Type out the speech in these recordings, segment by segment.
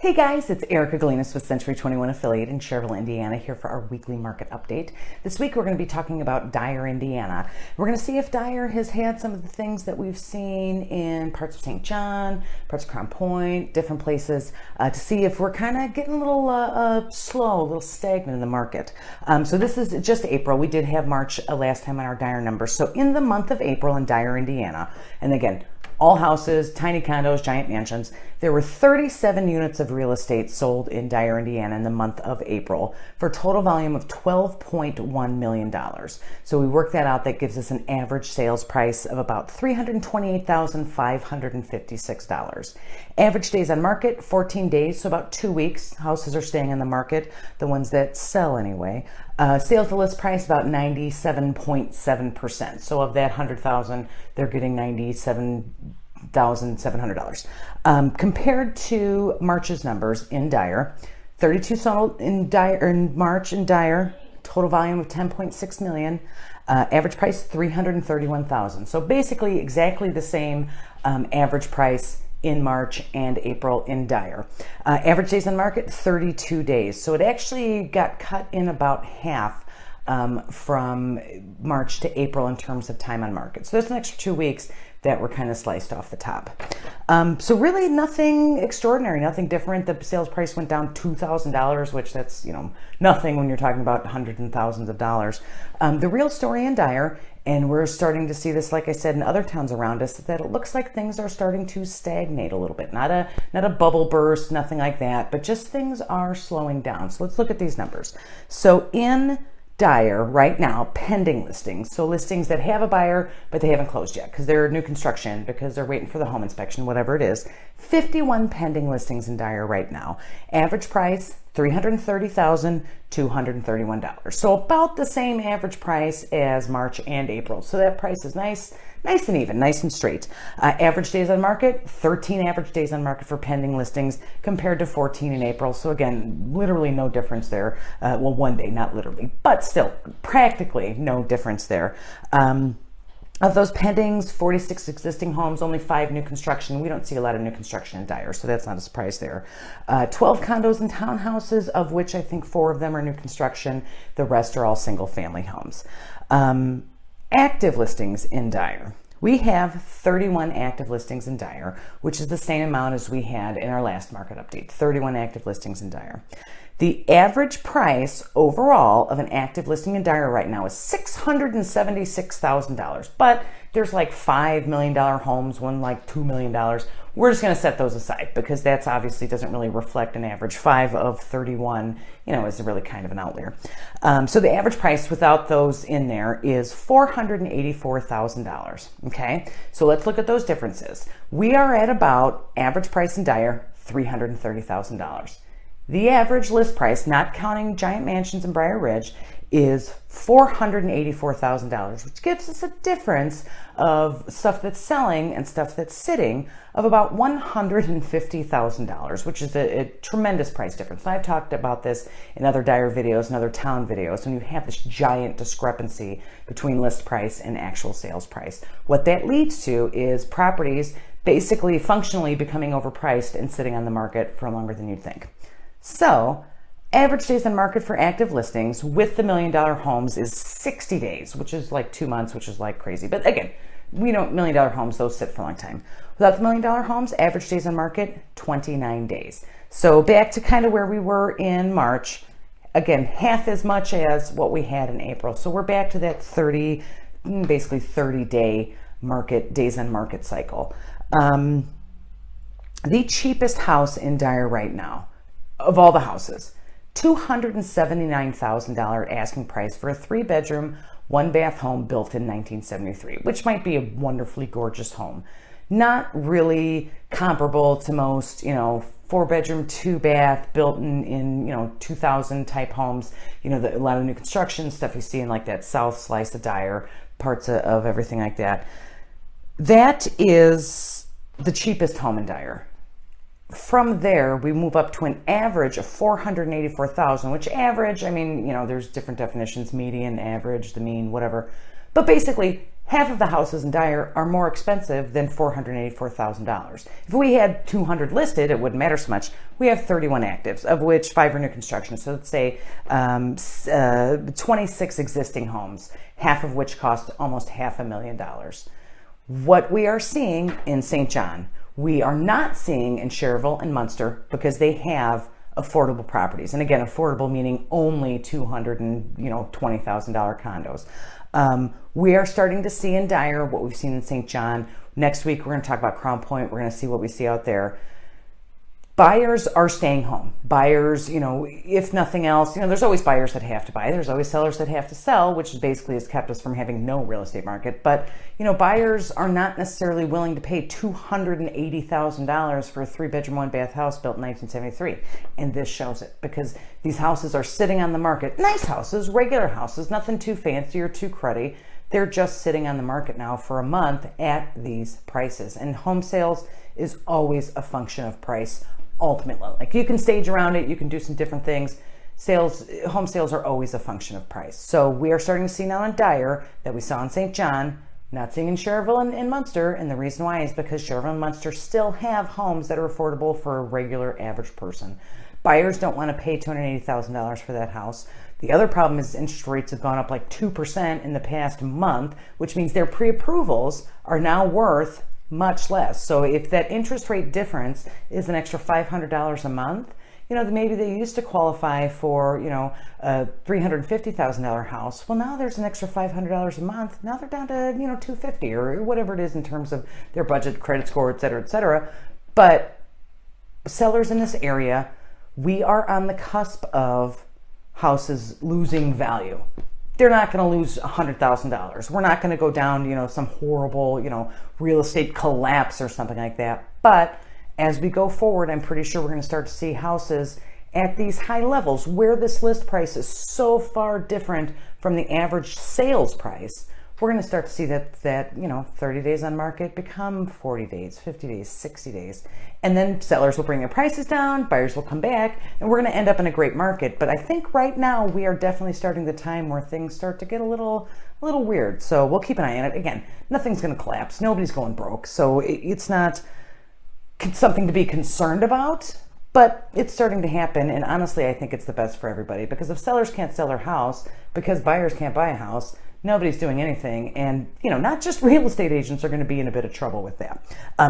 Hey guys, it's Erica Galinas with Century 21 Affiliate in Cherville, Indiana, here for our weekly market update. This week we're going to be talking about Dyer, Indiana. We're going to see if Dyer has had some of the things that we've seen in parts of St. John, parts of Crown Point, different places, to see if we're kind of getting a little slow, a little stagnant in the market. So this is just April. We did have March last time on our Dyer numbers. So in the month of April in Dyer, Indiana, and again, all houses, tiny condos, giant mansions. There were 37 units of real estate sold in Dyer, Indiana in the month of April for a total volume of $12.1 million. So we work that out. That gives us an average sales price of about $328,556. Average days on market, 14 days, so about 2 weeks. Houses are staying on the market, the ones that sell anyway. Sales to list price about 97.7%. So of that 100,000, they're getting $97,700. Compared to March's numbers in Dyer, 32 sold in March in Dyer, total volume of 10.6 million. Average price $331,000. So basically exactly the same average price in March and April in Dyer. Average days on market, 32 days. So it actually got cut in about half from March to April in terms of time on market. So there's an extra 2 weeks that were kind of sliced off the top. So really nothing extraordinary, nothing different. The sales price went down $2,000, which that's, nothing when you're talking about hundreds and thousands of dollars. The real story in Dyer, and we're starting to see this, like I said, in other towns around us, that it looks like things are starting to stagnate a little bit. Not a bubble burst, nothing like that, but just things are slowing down. So let's look at these numbers. So in Dyer right now, pending listings, so listings that have a buyer but they haven't closed yet because they're new construction, because they're waiting for the home inspection, whatever it is. 51 pending listings in Dyer right now. Average price $330,231. So about the same average price as March and April. So that price is nice and even, nice and straight. Average days on market, 13 average days on market for pending listings compared to 14 in April. So again, literally no difference there. Well, 1 day, not literally, but still practically no difference there. Of those pendings, 46 existing homes, only 5 new construction. We don't see a lot of new construction in Dyer, so that's not a surprise there. 12 condos and townhouses, of which I think 4 of them are new construction. The rest are all single family homes. Active listings in Dyer. We have 31 active listings in Dyer, which is the same amount as we had in our last market update, 31 active listings in Dyer. The average price overall of an active listing in Dyer right now is $676,000, but there's like $5 million homes, one like $2 million. We're just going to set those aside because that's obviously doesn't really reflect an average. 5 of 31, is really kind of an outlier. So the average price without those in there is $484,000. Okay, so let's look at those differences. We are at about average price in Dyer, $330,000. The average list price, not counting giant mansions in Briar Ridge, is $484,000, which gives us a difference of stuff that's selling and stuff that's sitting of about $150,000, which is a tremendous price difference. And I've talked about this in other Dyer videos and other town videos, when you have this giant discrepancy between list price and actual sales price. What that leads to is properties basically functionally becoming overpriced and sitting on the market for longer than you'd think. So, average days on market for active listings with the $1 million homes is 60 days, which is like 2 months, which is like crazy. But again, we know $1 million homes, those sit for a long time. Without the $1 million homes, average days on market, 29 days. So back to kind of where we were in March. Again, half as much as what we had in April. So we're back to that basically 30-day market, days on market cycle. The cheapest house in Dyer right now, of all the houses, $279,000 asking price for a 3-bedroom, 1-bath home built in 1973, which might be a wonderfully gorgeous home. Not really comparable to most, 4-bedroom, 2-bath built in 2000 type homes. A lot of new construction stuff you see in like that south slice of Dyer, parts of everything like that. That is the cheapest home in Dyer. From there, we move up to an average of $484,000, which average, there's different definitions, median, average, the mean, whatever. But basically, half of the houses in Dyer are more expensive than $484,000. If we had 200 listed, it wouldn't matter so much. We have 31 actives, of which 5 are new construction. So let's say 26 existing homes, half of which cost almost $500,000. What we are seeing in St. John, we are not seeing in Schererville and Munster because they have affordable properties. And again, affordable meaning only $220,000 condos. We are starting to see in Dyer what we've seen in St. John. Next week, we're going to talk about Crown Point. We're going to see what we see out there. Buyers are staying home. Buyers, if nothing else, there's always buyers that have to buy. There's always sellers that have to sell, which basically has kept us from having no real estate market. But, buyers are not necessarily willing to pay $280,000 for a 3-bedroom, 1-bath house built in 1973. And this shows it because these houses are sitting on the market. Nice houses, regular houses, nothing too fancy or too cruddy. They're just sitting on the market now for a month at these prices. And home sales is always a function of price. Ultimately, like you can stage around it, you can do some different things. Home sales are always a function of price. So we are starting to see now in Dyer that we saw in St. John, not seeing in Schererville and Munster. And the reason why is because Schererville and Munster still have homes that are affordable for a regular average person. Buyers don't want to pay $280,000 for that house. The other problem is interest rates have gone up like 2% in the past month, which means their pre-approvals are now worth much less. So if that interest rate difference is an extra $500 a month, maybe they used to qualify for, a $350,000 house. Well, now there's an extra $500 a month. Now they're down to, $250 or whatever it is in terms of their budget, credit score, et cetera, et cetera. But sellers in this area, we are on the cusp of houses losing value. They're not going to lose $100,000. We're not going to go down, some horrible, real estate collapse or something like that. But as we go forward, I'm pretty sure we're going to start to see houses at these high levels where this list price is so far different from the average sales price. We're going to start to see that 30 days on market become 40 days, 50 days, 60 days. And then sellers will bring their prices down, buyers will come back, and we're going to end up in a great market. But I think right now we are definitely starting the time where things start to get a little weird. So we'll keep an eye on it. Again, nothing's going to collapse. Nobody's going broke. So it's not something to be concerned about, but it's starting to happen. And honestly, I think it's the best for everybody because if sellers can't sell their house because buyers can't buy a house, nobody's doing anything. And, not just real estate agents are going to be in a bit of trouble with that.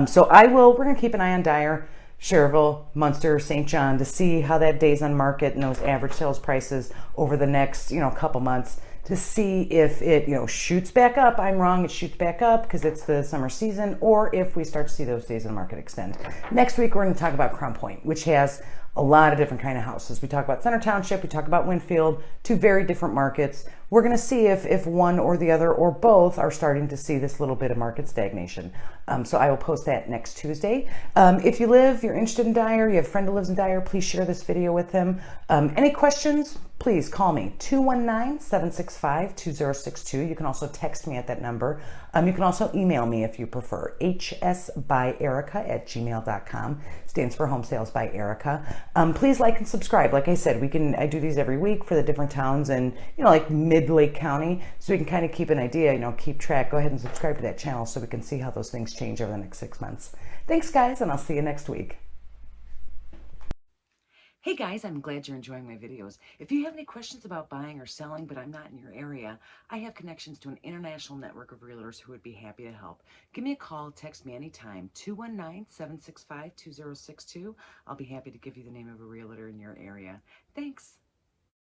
So we're going to keep an eye on Dyer, Schererville, Munster, St. John to see how that days on market and those average sales prices over the next, couple months to see if it, shoots back up. I'm wrong. It shoots back up because it's the summer season, or if we start to see those days on market extend. Next week, we're going to talk about Crown Point, which has a lot of different kind of houses. We talk about Center Township, we talk about Winfield, 2 very different markets. We're going to see if one or the other or both are starting to see this little bit of market stagnation. So I will post that next Tuesday. If you're interested in Dyer, you have a friend who lives in Dyer, please share this video with him. Any questions, please call me, 219-765-2062. You can also text me at that number. You can also email me if you prefer, hsbyerica@gmail.com. Stands for Home Sales by Erica. Please like and subscribe. Like I said, I do these every week for the different towns and, like mid-Lake County, so we can kind of keep an idea, keep track. Go ahead and subscribe to that channel so we can see how those things change over the next 6 months. Thanks, guys, and I'll see you next week. Hey guys, I'm glad you're enjoying my videos. If you have any questions about buying or selling, but I'm not in your area, I have connections to an international network of realtors who would be happy to help. Give me a call, text me anytime, 219-765-2062. I'll be happy to give you the name of a realtor in your area. Thanks.